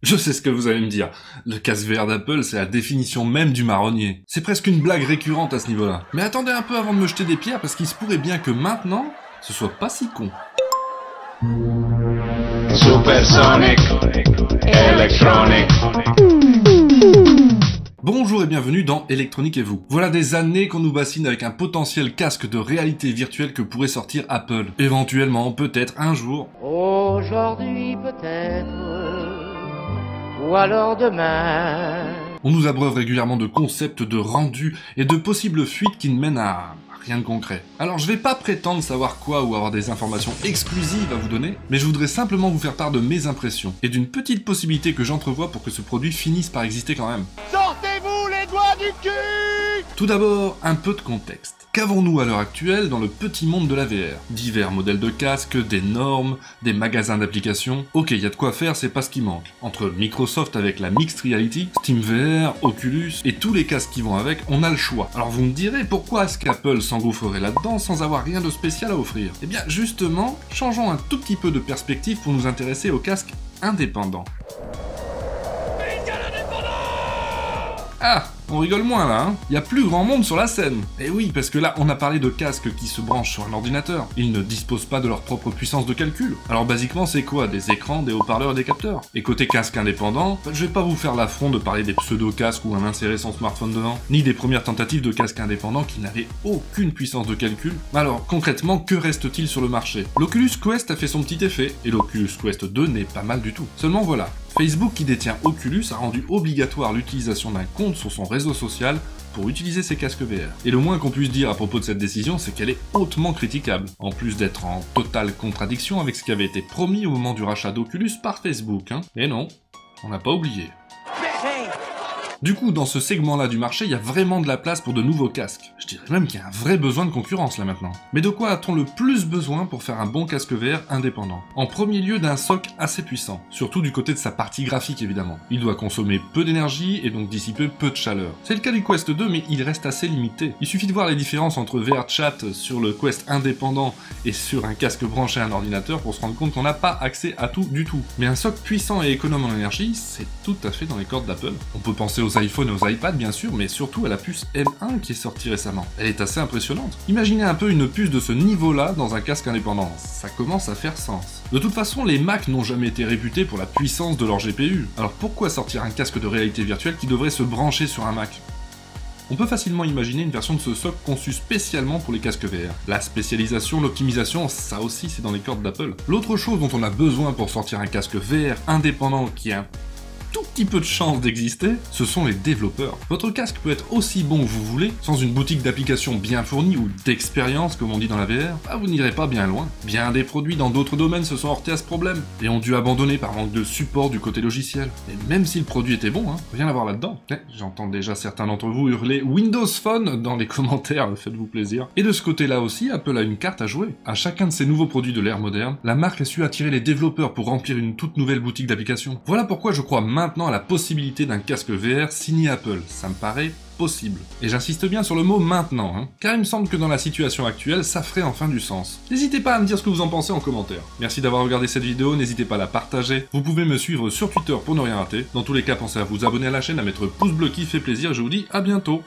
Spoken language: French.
Je sais ce que vous allez me dire. Le casque VR d'Apple, c'est la définition même du marronnier. C'est presque une blague récurrente à ce niveau-là. Mais attendez un peu avant de me jeter des pierres, parce qu'il se pourrait bien que maintenant, ce soit pas si con. Supersonic, Electronic. Bonjour et bienvenue dans Electronic et vous. Voilà des années qu'on nous bassine avec un potentiel casque de réalité virtuelle que pourrait sortir Apple. Éventuellement, peut-être un jour. Aujourd'hui peut-être, ou alors demain. On nous abreuve régulièrement de concepts, de rendus et de possibles fuites qui ne mènent à rien de concret. Alors je vais pas prétendre savoir quoi ou avoir des informations exclusives à vous donner, mais je voudrais simplement vous faire part de mes impressions et d'une petite possibilité que j'entrevois pour que ce produit finisse par exister quand même. Sortez-vous les doigts du cul! Tout d'abord, un peu de contexte. Qu'avons-nous à l'heure actuelle dans le petit monde de la VR? Divers modèles de casques, des normes, des magasins d'applications. Ok, il y a de quoi faire, c'est pas ce qui manque. Entre Microsoft avec la Mixed Reality, Steam VR, Oculus et tous les casques qui vont avec, on a le choix. Alors vous me direz, pourquoi est-ce qu'Apple s'engouffrerait là-dedans sans avoir rien de spécial à offrir? Eh bien justement, changeons un tout petit peu de perspective pour nous intéresser aux casques indépendants. Ah, on rigole moins là, hein. Y a plus grand monde sur la scène. Et oui, parce que là, on a parlé de casques qui se branchent sur un ordinateur. Ils ne disposent pas de leur propre puissance de calcul. Alors basiquement, c'est quoi? Des écrans, des haut-parleurs et des capteurs. Et côté casque indépendant, je vais pas vous faire l'affront de parler des pseudo-casques où on insérait son smartphone dedans, ni des premières tentatives de casques indépendants qui n'avaient aucune puissance de calcul. Alors, concrètement, que reste-t-il sur le marché? L'Oculus Quest a fait son petit effet, et l'Oculus Quest 2 n'est pas mal du tout. Seulement voilà. Facebook, qui détient Oculus, a rendu obligatoire l'utilisation d'un compte sur son réseau social pour utiliser ses casques VR. Et le moins qu'on puisse dire à propos de cette décision, c'est qu'elle est hautement critiquable, en plus d'être en totale contradiction avec ce qui avait été promis au moment du rachat d'Oculus par Facebook, hein. Et non, on n'a pas oublié. Du coup, dans ce segment-là du marché, il y a vraiment de la place pour de nouveaux casques. Je dirais même qu'il y a un vrai besoin de concurrence là maintenant. Mais de quoi a-t-on le plus besoin pour faire un bon casque VR indépendant? En premier lieu, d'un SoC assez puissant, surtout du côté de sa partie graphique évidemment. Il doit consommer peu d'énergie et donc dissiper peu de chaleur. C'est le cas du Quest 2, mais il reste assez limité. Il suffit de voir les différences entre VR Chat sur le Quest indépendant et sur un casque branché à un ordinateur pour se rendre compte qu'on n'a pas accès à tout du tout. Mais un SoC puissant et économe en énergie, c'est tout à fait dans les cordes d'Apple. On peut penser aux iPhones et aux iPads bien sûr, mais surtout à la puce M1 qui est sortie récemment. Elle est assez impressionnante. Imaginez un peu une puce de ce niveau-là dans un casque indépendant. Ça commence à faire sens. De toute façon, les Mac n'ont jamais été réputés pour la puissance de leur GPU. Alors pourquoi sortir un casque de réalité virtuelle qui devrait se brancher sur un Mac? On peut facilement imaginer une version de ce SoC conçue spécialement pour les casques VR. La spécialisation, l'optimisation, ça aussi c'est dans les cordes d'Apple. L'autre chose dont on a besoin pour sortir un casque VR indépendant qui a un tout petit peu de chance d'exister, ce sont les développeurs. Votre casque peut être aussi bon que vous voulez, sans une boutique d'applications bien fournie ou d'expérience comme on dit dans la VR, bah vous n'irez pas bien loin. Bien des produits dans d'autres domaines se sont heurtés à ce problème, et ont dû abandonner par manque de support du côté logiciel. Et même si le produit était bon, hein, rien à voir là-dedans. J'entends déjà certains d'entre vous hurler Windows Phone dans les commentaires, faites-vous plaisir. Et de ce côté-là aussi, Apple a une carte à jouer. À chacun de ces nouveaux produits de l'ère moderne, la marque a su attirer les développeurs pour remplir une toute nouvelle boutique d'applications. Voilà pourquoi je crois maintenant à la possibilité d'un casque VR signé Apple. Ça me paraît possible. Et j'insiste bien sur le mot maintenant, hein, car il me semble que dans la situation actuelle, ça ferait enfin du sens. N'hésitez pas à me dire ce que vous en pensez en commentaire. Merci d'avoir regardé cette vidéo, n'hésitez pas à la partager. Vous pouvez me suivre sur Twitter pour ne rien rater. Dans tous les cas, pensez à vous abonner à la chaîne, à mettre pouce bleu qui fait plaisir, et je vous dis à bientôt.